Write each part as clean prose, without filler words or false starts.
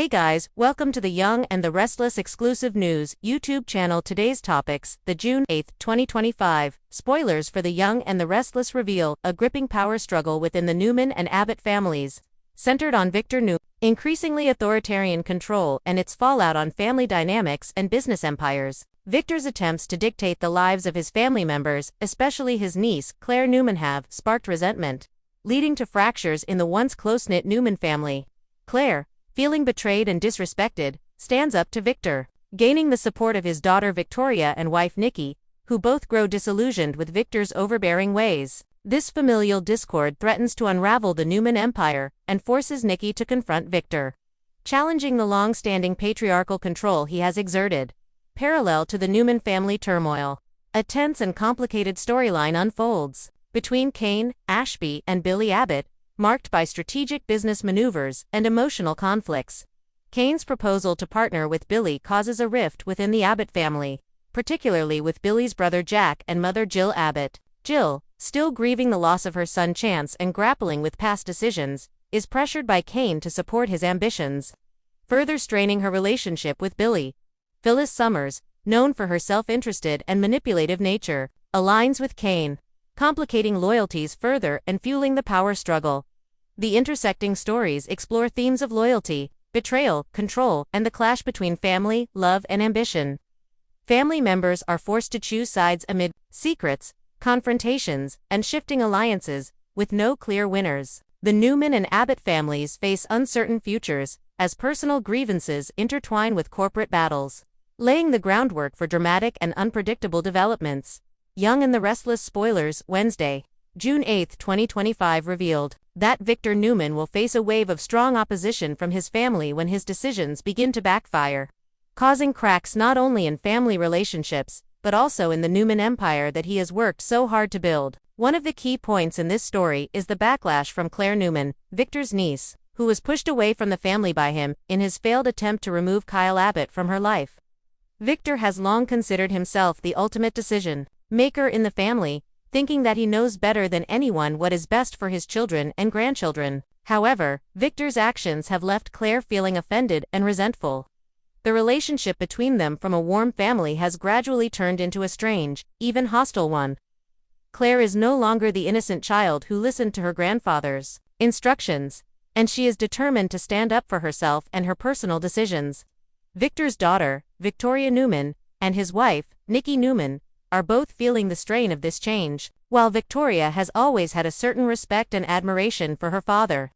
Hey guys, welcome to the Young and the Restless exclusive news YouTube channel. Today's topics: the June 8, 2025 spoilers for The Young and the Restless reveal a gripping power struggle within the Newman and Abbott families, centered on Victor Newman, increasingly authoritarian control and its fallout on family dynamics and business empires. Victor's attempts to dictate the lives of his family members, especially his niece, Claire Newman, have sparked resentment, leading to fractures in the once close-knit Newman family. Claire, feeling betrayed and disrespected, stands up to Victor, gaining the support of his daughter Victoria and wife Nikki, who both grow disillusioned with Victor's overbearing ways. This familial discord threatens to unravel the Newman empire and forces Nikki to confront Victor, challenging the long-standing patriarchal control he has exerted. Parallel to the Newman family turmoil, a tense and complicated storyline unfolds between Cain, Ashby, and Billy Abbott, marked by strategic business maneuvers and emotional conflicts. Cain's proposal to partner with Billy causes a rift within the Abbott family, particularly with Billy's brother Jack and mother Jill Abbott. Jill, still grieving the loss of her son Chance and grappling with past decisions, is pressured by Cain to support his ambitions, further straining her relationship with Billy. Phyllis Summers, known for her self-interested and manipulative nature, aligns with Cain, complicating loyalties further and fueling the power struggle. The intersecting stories explore themes of loyalty, betrayal, control, and the clash between family, love, and ambition. Family members are forced to choose sides amid secrets, confrontations, and shifting alliances, with no clear winners. The Newman and Abbott families face uncertain futures, as personal grievances intertwine with corporate battles, laying the groundwork for dramatic and unpredictable developments. Young and the Restless spoilers. Wednesday, June 8, 2025 revealed that Victor Newman will face a wave of strong opposition from his family when his decisions begin to backfire, causing cracks not only in family relationships, but also in the Newman empire that he has worked so hard to build. One of the key points in this story is the backlash from Claire Newman, Victor's niece, who was pushed away from the family by him in his failed attempt to remove Kyle Abbott from her life. Victor has long considered himself the ultimate decision maker in the family, thinking that he knows better than anyone what is best for his children and grandchildren. However, Victor's actions have left Claire feeling offended and resentful. The relationship between them from a warm family has gradually turned into a strange, even hostile one. Claire is no longer the innocent child who listened to her grandfather's instructions, and she is determined to stand up for herself and her personal decisions. Victor's daughter, Victoria Newman, and his wife, Nikki Newman, are both feeling the strain of this change. While Victoria has always had a certain respect and admiration for her father,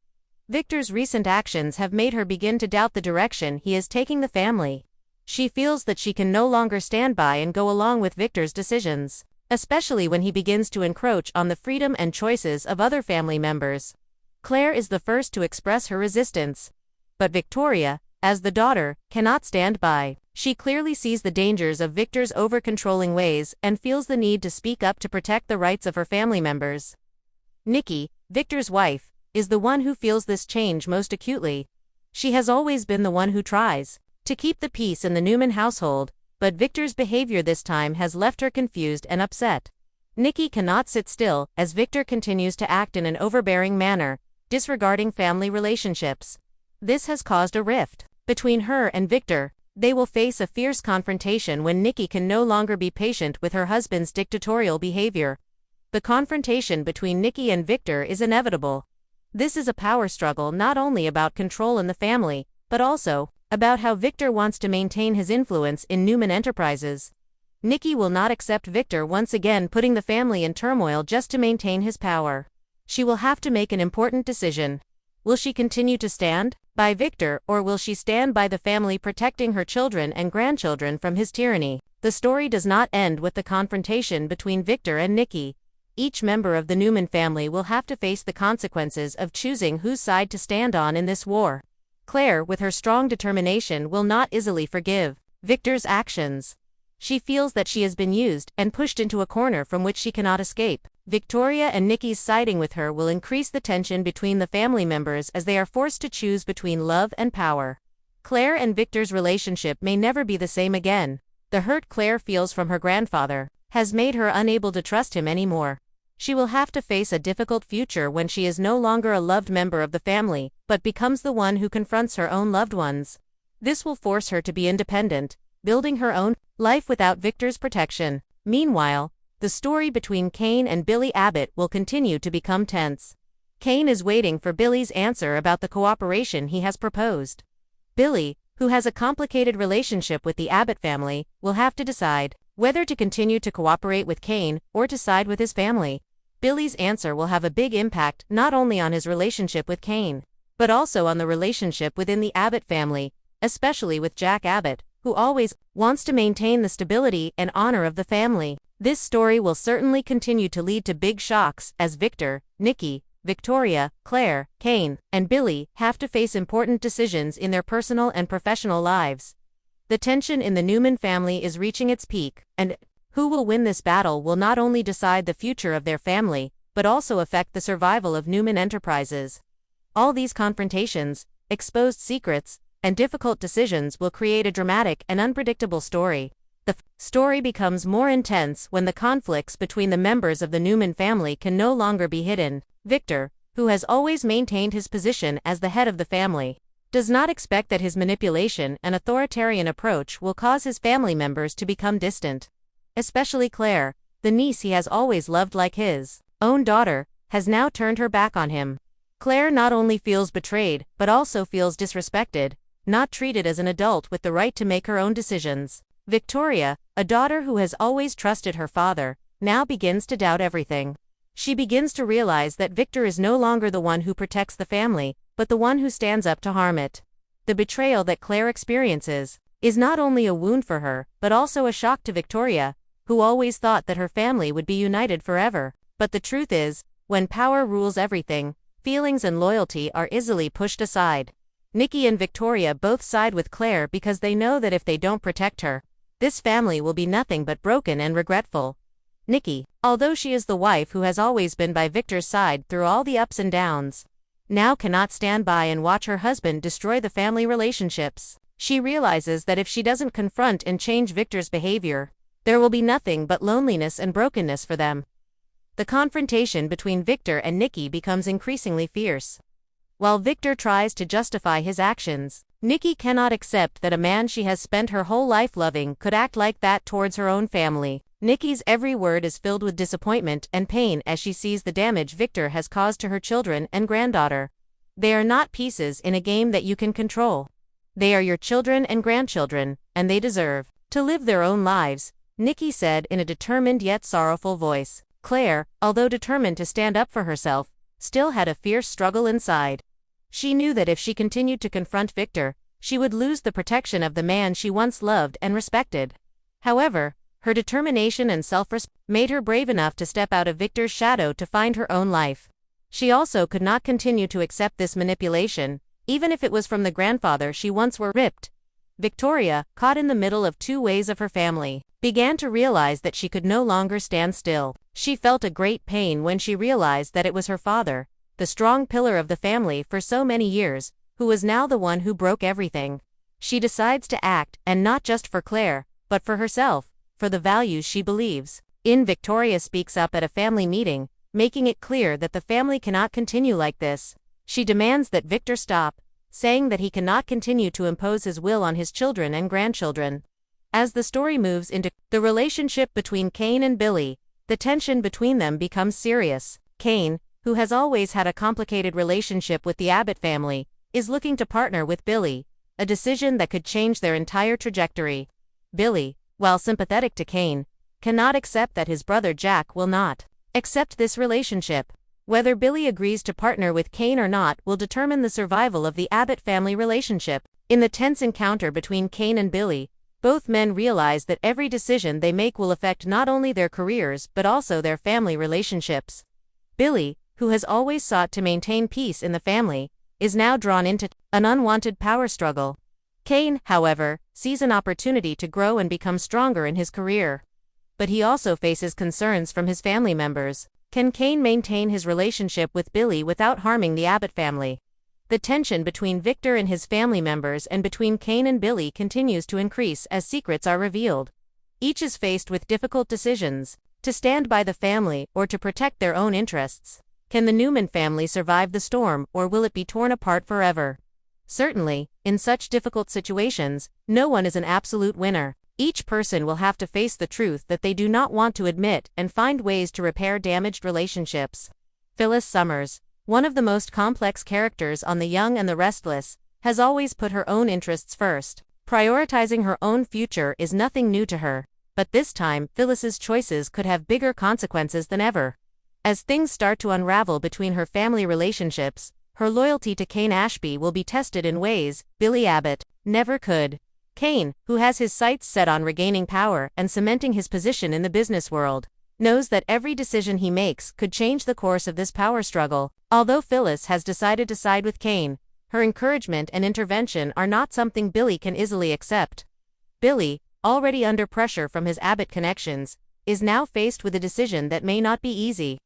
Victor's recent actions have made her begin to doubt the direction he is taking the family. She feels that she can no longer stand by and go along with Victor's decisions, especially when he begins to encroach on the freedom and choices of other family members. Claire is the first to express her resistance, but Victoria, as the daughter, cannot stand by. She clearly sees the dangers of Victor's over-controlling ways and feels the need to speak up to protect the rights of her family members. Nikki, Victor's wife, is the one who feels this change most acutely. She has always been the one who tries to keep the peace in the Newman household, but Victor's behavior this time has left her confused and upset. Nikki cannot sit still as Victor continues to act in an overbearing manner, disregarding family relationships. This has caused a rift between her and Victor. They will face a fierce confrontation when Nikki can no longer be patient with her husband's dictatorial behavior. The confrontation between Nikki and Victor is inevitable. This is a power struggle not only about control in the family, but also about how Victor wants to maintain his influence in Newman Enterprises. Nikki will not accept Victor once again putting the family in turmoil just to maintain his power. She will have to make an important decision. Will she continue to stand by Victor, or will she stand by the family protecting her children and grandchildren from his tyranny? The story does not end with the confrontation between Victor and Nikki. Each member of the Newman family will have to face the consequences of choosing whose side to stand on in this war. Claire, with her strong determination, will not easily forgive Victor's actions. She feels that she has been used and pushed into a corner from which she cannot escape. Victoria and Nikki's siding with her will increase the tension between the family members as they are forced to choose between love and power. Claire and Victor's relationship may never be the same again. The hurt Claire feels from her grandfather has made her unable to trust him anymore. She will have to face a difficult future when she is no longer a loved member of the family, but becomes the one who confronts her own loved ones. This will force her to be independent, building her own life without Victor's protection. Meanwhile, the story between Kane and Billy Abbott will continue to become tense. Kane is waiting for Billy's answer about the cooperation he has proposed. Billy, who has a complicated relationship with the Abbott family, will have to decide whether to continue to cooperate with Kane or to side with his family. Billy's answer will have a big impact not only on his relationship with Kane, but also on the relationship within the Abbott family, especially with Jack Abbott, who always wants to maintain the stability and honor of the family. This story will certainly continue to lead to big shocks as Victor, Nikki, Victoria, Claire, Kane, and Billy have to face important decisions in their personal and professional lives. The tension in the Newman family is reaching its peak, and who will win this battle will not only decide the future of their family, but also affect the survival of Newman Enterprises. All these confrontations, exposed secrets, and difficult decisions will create a dramatic and unpredictable story. The story becomes more intense when the conflicts between the members of the Newman family can no longer be hidden. Victor, who has always maintained his position as the head of the family, does not expect that his manipulation and authoritarian approach will cause his family members to become distant. Especially Claire, the niece he has always loved like his own daughter, has now turned her back on him. Claire not only feels betrayed, but also feels disrespected, not treated as an adult with the right to make her own decisions. Victoria, a daughter who has always trusted her father, now begins to doubt everything. She begins to realize that Victor is no longer the one who protects the family, but the one who stands up to harm it. The betrayal that Claire experiences is not only a wound for her, but also a shock to Victoria, who always thought that her family would be united forever. But the truth is, when power rules everything, feelings and loyalty are easily pushed aside. Nikki and Victoria both side with Claire because they know that if they don't protect her, this family will be nothing but broken and regretful. Nikki, although she is the wife who has always been by Victor's side through all the ups and downs, now cannot stand by and watch her husband destroy the family relationships. She realizes that if she doesn't confront and change Victor's behavior, there will be nothing but loneliness and brokenness for them. The confrontation between Victor and Nikki becomes increasingly fierce. While Victor tries to justify his actions, Nikki cannot accept that a man she has spent her whole life loving could act like that towards her own family. Nikki's every word is filled with disappointment and pain as she sees the damage Victor has caused to her children and granddaughter. They are not pieces in a game that you can control. They are your children and grandchildren, and they deserve to live their own lives, Nikki said in a determined yet sorrowful voice. Claire, although determined to stand up for herself, still had a fierce struggle inside. She knew that if she continued to confront Victor, she would lose the protection of the man she once loved and respected. However, her determination and self-respect made her brave enough to step out of Victor's shadow to find her own life. She also could not continue to accept this manipulation, even if it was from the grandfather she once worshipped. Victoria, caught in the middle of two ways of her family, began to realize that she could no longer stand still. She felt a great pain when she realized that it was her father, the strong pillar of the family for so many years, who was now the one who broke everything. She decides to act, and not just for Claire, but for herself, for the values she believes in. Victoria speaks up at a family meeting, making it clear that the family cannot continue like this. She demands that Victor stop, saying that he cannot continue to impose his will on his children and grandchildren. As the story moves into the relationship between Kane and Billy, the tension between them becomes serious. Kane, who has always had a complicated relationship with the Abbott family, is looking to partner with Billy, a decision that could change their entire trajectory. Billy, while sympathetic to Kane, cannot accept that his brother Jack will not accept this relationship. Whether Billy agrees to partner with Kane or not will determine the survival of the Abbott family relationship. In the tense encounter between Kane and Billy, both men realize that every decision they make will affect not only their careers but also their family relationships. Billy, who has always sought to maintain peace in the family, is now drawn into an unwanted power struggle. Kane, however, sees an opportunity to grow and become stronger in his career. But he also faces concerns from his family members. Can Kane maintain his relationship with Billy without harming the Abbott family? The tension between Victor and his family members and between Kane and Billy continues to increase as secrets are revealed. Each is faced with difficult decisions. To stand by the family or to protect their own interests? Can the Newman family survive the storm, or will it be torn apart forever? Certainly, in such difficult situations, no one is an absolute winner. Each person will have to face the truth that they do not want to admit and find ways to repair damaged relationships. Phyllis Summers, one of the most complex characters on The Young and the Restless, has always put her own interests first. Prioritizing her own future is nothing new to her, but this time Phyllis's choices could have bigger consequences than ever. As things start to unravel between her family relationships, her loyalty to Kane Ashby will be tested in ways Billy Abbott never could. Kane, who has his sights set on regaining power and cementing his position in the business world, knows that every decision he makes could change the course of this power struggle. Although Phyllis has decided to side with Kane, her encouragement and intervention are not something Billy can easily accept. Billy, already under pressure from his Abbott connections, is now faced with a decision that may not be easy.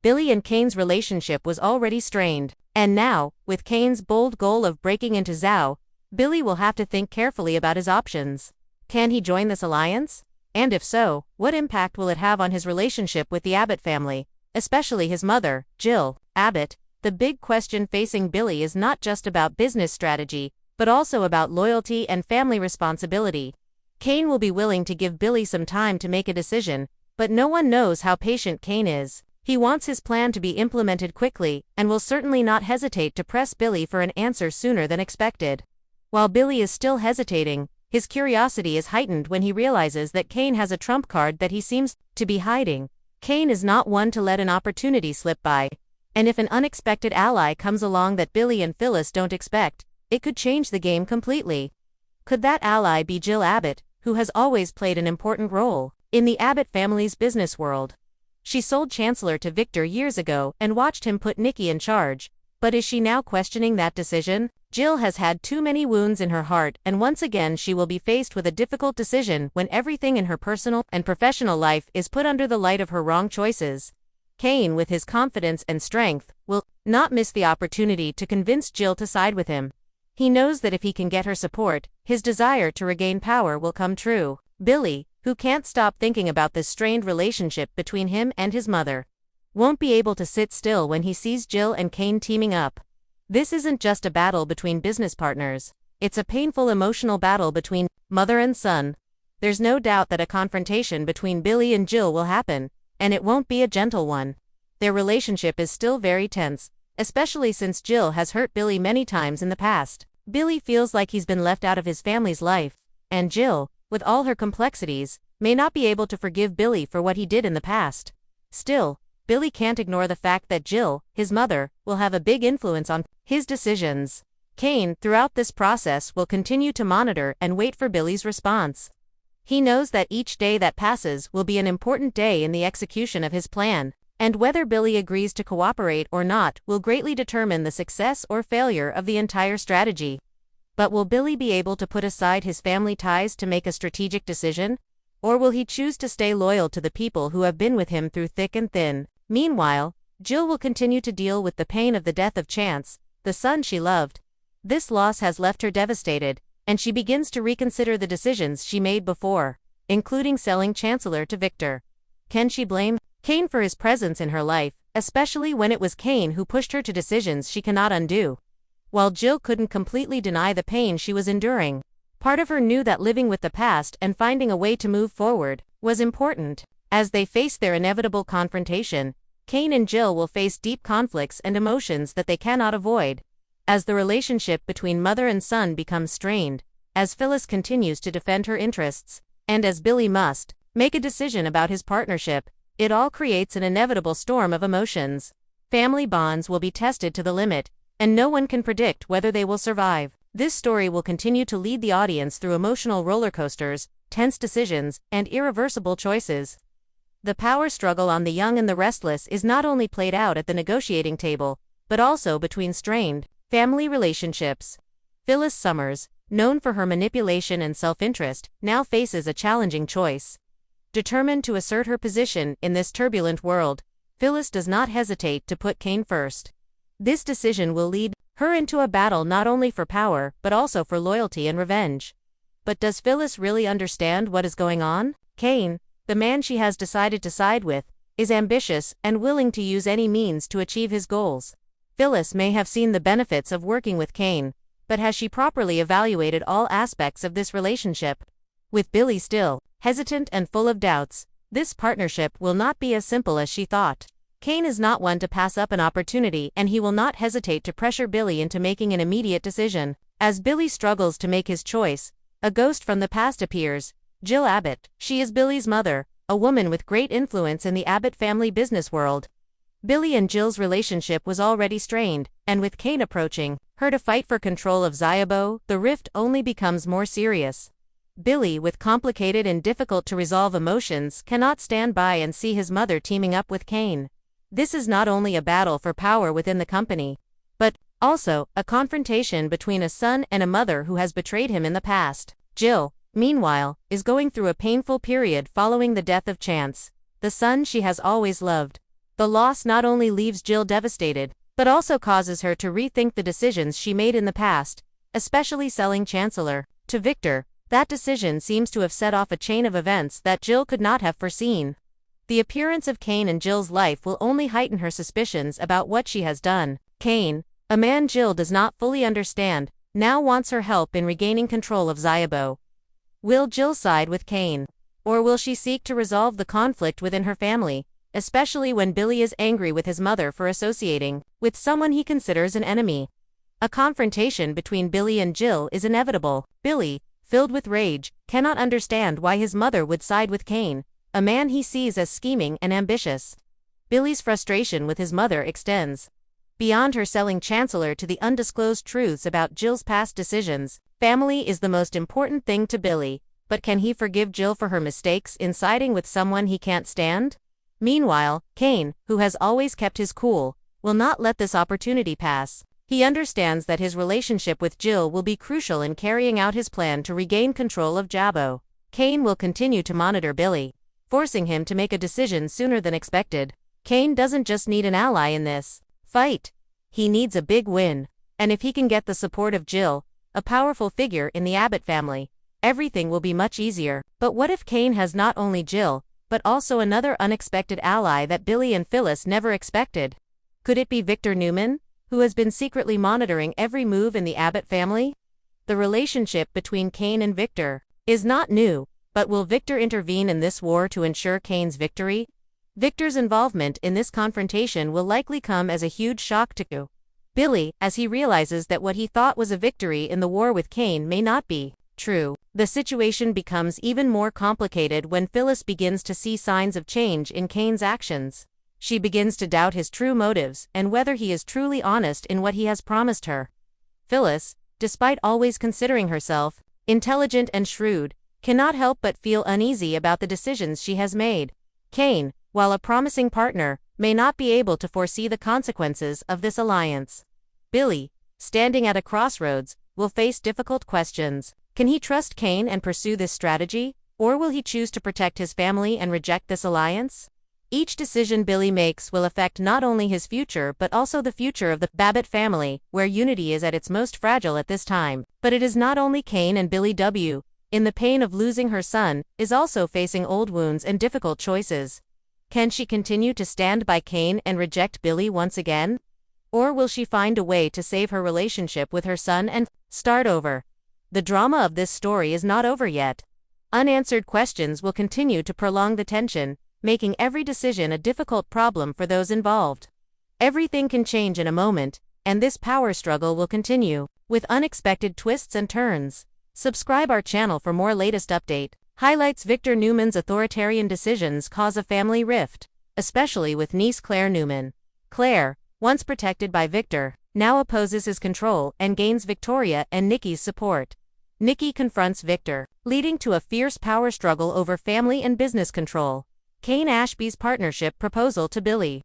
Billy and Kane's relationship was already strained, and now, with Kane's bold goal of breaking into Zhao, Billy will have to think carefully about his options. Can he join this alliance? And if so, what impact will it have on his relationship with the Abbott family, especially his mother, Jill Abbott? The big question facing Billy is not just about business strategy, but also about loyalty and family responsibility. Kane will be willing to give Billy some time to make a decision, but no one knows how patient Kane is. He wants his plan to be implemented quickly, and will certainly not hesitate to press Billy for an answer sooner than expected. While Billy is still hesitating, his curiosity is heightened when he realizes that Kane has a trump card that he seems to be hiding. Kane is not one to let an opportunity slip by, and if an unexpected ally comes along that Billy and Phyllis don't expect, it could change the game completely. Could that ally be Jill Abbott, who has always played an important role in the Abbott family's business world? She sold Chancellor to Victor years ago and watched him put Nikki in charge, but is she now questioning that decision? Jill has had too many wounds in her heart, and once again she will be faced with a difficult decision when everything in her personal and professional life is put under the light of her wrong choices. Kane, with his confidence and strength, will not miss the opportunity to convince Jill to side with him. He knows that if he can get her support, his desire to regain power will come true. Billy, who can't stop thinking about this strained relationship between him and his mother, won't be able to sit still when he sees Jill and Kane teaming up. This isn't just a battle between business partners, it's a painful emotional battle between mother and son. There's no doubt that a confrontation between Billy and Jill will happen, and it won't be a gentle one. Their relationship is still very tense, especially since Jill has hurt Billy many times in the past. Billy feels like he's been left out of his family's life, and Jill, with all her complexities, may not be able to forgive Billy for what he did in the past. Still, Billy can't ignore the fact that Jill, his mother, will have a big influence on his decisions. Kane, throughout this process, will continue to monitor and wait for Billy's response. He knows that each day that passes will be an important day in the execution of his plan, and whether Billy agrees to cooperate or not will greatly determine the success or failure of the entire strategy. But will Billy be able to put aside his family ties to make a strategic decision? Or will he choose to stay loyal to the people who have been with him through thick and thin? Meanwhile, Jill will continue to deal with the pain of the death of Chance, the son she loved. This loss has left her devastated, and she begins to reconsider the decisions she made before, including selling Chancellor to Victor. Can she blame Kane for his presence in her life, especially when it was Kane who pushed her to decisions she cannot undo? While Jill couldn't completely deny the pain she was enduring, part of her knew that living with the past and finding a way to move forward was important. As they face their inevitable confrontation, Kane and Jill will face deep conflicts and emotions that they cannot avoid. As the relationship between mother and son becomes strained, as Phyllis continues to defend her interests, and as Billy must make a decision about his partnership, it all creates an inevitable storm of emotions. Family bonds will be tested to the limit, and no one can predict whether they will survive. This story will continue to lead the audience through emotional roller coasters, tense decisions, and irreversible choices. The power struggle on The Young and the Restless is not only played out at the negotiating table, but also between strained family relationships. Phyllis Summers, known for her manipulation and self-interest, now faces a challenging choice. Determined to assert her position in this turbulent world, Phyllis does not hesitate to put Kane first. This decision will lead her into a battle not only for power, but also for loyalty and revenge. But does Phyllis really understand what is going on? Kane, the man she has decided to side with, is ambitious and willing to use any means to achieve his goals. Phyllis may have seen the benefits of working with Kane, but has she properly evaluated all aspects of this relationship? With Billy still hesitant and full of doubts, this partnership will not be as simple as she thought. Kane is not one to pass up an opportunity, and he will not hesitate to pressure Billy into making an immediate decision. As Billy struggles to make his choice, a ghost from the past appears, Jill Abbott. She is Billy's mother, a woman with great influence in the Abbott family business world. Billy and Jill's relationship was already strained, and with Kane approaching her to fight for control of Xiaobo, the rift only becomes more serious. Billy, with complicated and difficult-to-resolve emotions, cannot stand by and see his mother teaming up with Kane. This is not only a battle for power within the company, but also a confrontation between a son and a mother who has betrayed him in the past. Jill, meanwhile, is going through a painful period following the death of Chance, the son she has always loved. The loss not only leaves Jill devastated, but also causes her to rethink the decisions she made in the past, especially selling Chancellor to Victor. That decision seems to have set off a chain of events that Jill could not have foreseen. The appearance of Kane in Jill's life will only heighten her suspicions about what she has done. Kane, a man Jill does not fully understand, now wants her help in regaining control of Xiaobo. Will Jill side with Kane? Or will she seek to resolve the conflict within her family, especially when Billy is angry with his mother for associating with someone he considers an enemy? A confrontation between Billy and Jill is inevitable. Billy, filled with rage, cannot understand why his mother would side with Kane, a man he sees as scheming and ambitious. Billy's frustration with his mother extends beyond her selling Chancellor to the undisclosed truths about Jill's past decisions. Family is the most important thing to Billy, but can he forgive Jill for her mistakes in siding with someone he can't stand? Meanwhile, Kane, who has always kept his cool, will not let this opportunity pass. He understands that his relationship with Jill will be crucial in carrying out his plan to regain control of Xiaobo. Kane will continue to monitor Billy, forcing him to make a decision sooner than expected. Kane doesn't just need an ally in this fight. He needs a big win. And if he can get the support of Jill, a powerful figure in the Abbott family, everything will be much easier. But what if Kane has not only Jill, but also another unexpected ally that Billy and Phyllis never expected? Could it be Victor Newman, who has been secretly monitoring every move in the Abbott family? The relationship between Kane and Victor is not new, but will Victor intervene in this war to ensure Kane's victory? Victor's involvement in this confrontation will likely come as a huge shock to Billy, as he realizes that what he thought was a victory in the war with Kane may not be true. The situation becomes even more complicated when Phyllis begins to see signs of change in Kane's actions. She begins to doubt his true motives and whether he is truly honest in what he has promised her. Phyllis, despite always considering herself intelligent and shrewd, cannot help but feel uneasy about the decisions she has made. Kane, while a promising partner, may not be able to foresee the consequences of this alliance. Billy, standing at a crossroads, will face difficult questions. Can he trust Kane and pursue this strategy, or will he choose to protect his family and reject this alliance? Each decision Billy makes will affect not only his future but also the future of the Abbott family, where unity is at its most fragile at this time. But it is not only Kane and Billy W., in the pain of losing her son, is also facing old wounds and difficult choices. Can she continue to stand by Kane and reject Billy once again? Or will she find a way to save her relationship with her son and start over? The drama of this story is not over yet. Unanswered questions will continue to prolong the tension, making every decision a difficult problem for those involved. Everything can change in a moment, and this power struggle will continue, with unexpected twists and turns. Subscribe our channel for more latest update. Highlights Victor Newman's authoritarian decisions cause a family rift, especially with niece Claire Newman. Claire, once protected by Victor, now opposes his control and gains Victoria and Nikki's support. Nikki confronts Victor, leading to a fierce power struggle over family and business control. Kane Ashby's partnership proposal to Billy.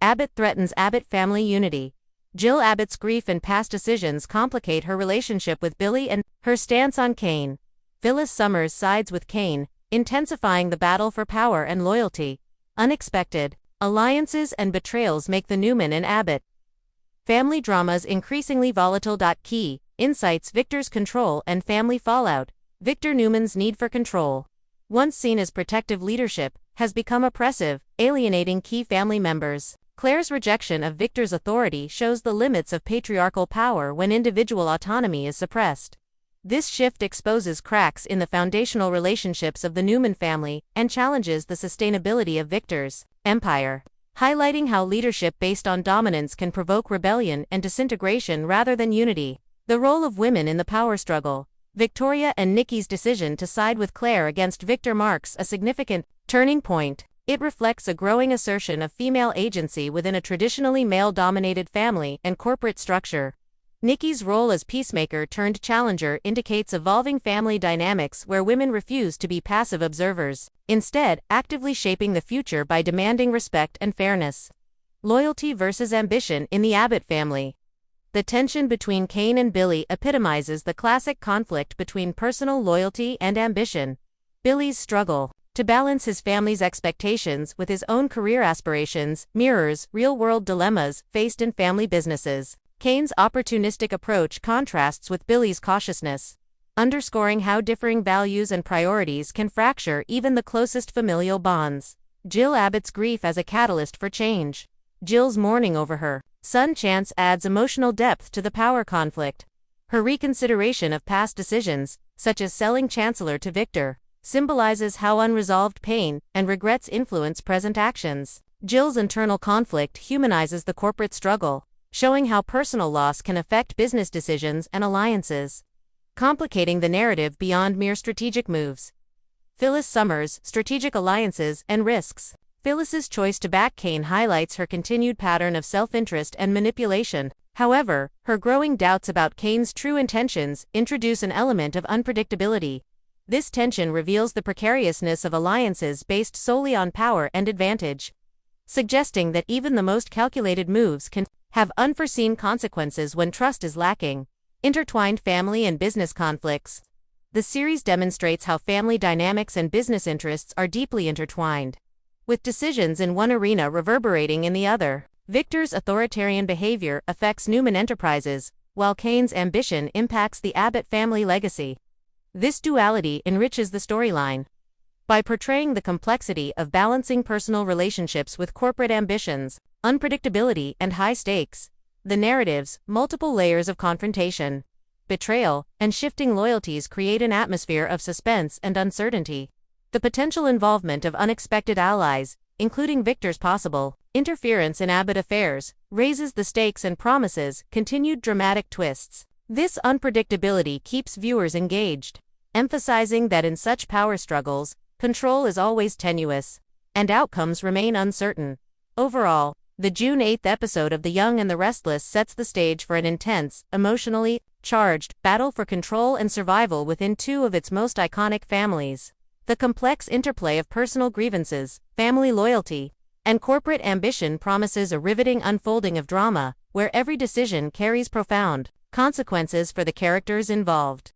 Abbott threatens Abbott family unity. Jill Abbott's grief and past decisions complicate her relationship with Billy and her stance on Kane. Phyllis Summers sides with Kane, intensifying the battle for power and loyalty. Unexpected alliances and betrayals make the Newman and Abbott family dramas increasingly volatile. Key insights: Victor's control and family fallout. Victor Newman's need for control. once seen as protective leadership, has become oppressive, alienating key family members. Claire's rejection of Victor's authority shows the limits of patriarchal power when individual autonomy is suppressed. This shift exposes cracks in the foundational relationships of the Newman family and challenges the sustainability of Victor's empire, highlighting how leadership based on dominance can provoke rebellion and disintegration rather than unity. The role of women in the power struggle. Victoria and Nikki's decision to side with Claire against Victor marks a significant turning point. It reflects a growing assertion of female agency within a traditionally male-dominated family and corporate structure. Nikki's role as peacemaker turned challenger indicates evolving family dynamics where women refuse to be passive observers, instead, actively shaping the future by demanding respect and fairness. Loyalty versus ambition in the Abbott family. The tension between Kane and Billy epitomizes the classic conflict between personal loyalty and ambition. Billy's struggle to balance his family's expectations with his own career aspirations mirrors real-world dilemmas faced in family businesses. Kane's opportunistic approach contrasts with Billy's cautiousness, underscoring how differing values and priorities can fracture even the closest familial bonds. Jill Abbott's grief as a catalyst for change. Jill's mourning over her son Chance adds emotional depth to the power conflict. Her reconsideration of past decisions, such as selling Chancellor to Victor, symbolizes how unresolved pain and regrets influence present actions. Jill's internal conflict humanizes the corporate struggle, showing how personal loss can affect business decisions and alliances, complicating the narrative beyond mere strategic moves. Phyllis Summers' strategic alliances and risks. Phyllis's choice to back Kane highlights her continued pattern of self-interest and manipulation. However, her growing doubts about Kane's true intentions introduce an element of unpredictability. This tension reveals the precariousness of alliances based solely on power and advantage, suggesting that even the most calculated moves can have unforeseen consequences when trust is lacking. Intertwined family and business conflicts. The series demonstrates how family dynamics and business interests are deeply intertwined, with decisions in one arena reverberating in the other. Victor's authoritarian behavior affects Newman Enterprises, while Kane's ambition impacts the Abbott family legacy. This duality enriches the storyline by portraying the complexity of balancing personal relationships with corporate ambitions, unpredictability, and high stakes. The narrative's multiple layers of confrontation, betrayal, and shifting loyalties create an atmosphere of suspense and uncertainty. The potential involvement of unexpected allies, including Victor's possible interference in Abbott affairs, raises the stakes and promises continued dramatic twists. This unpredictability keeps viewers engaged, emphasizing that in such power struggles, control is always tenuous, and outcomes remain uncertain. Overall, the June 8th episode of The Young and the Restless sets the stage for an intense, emotionally charged battle for control and survival within two of its most iconic families. The complex interplay of personal grievances, family loyalty, and corporate ambition promises a riveting unfolding of drama, where every decision carries profound consequences for the characters involved.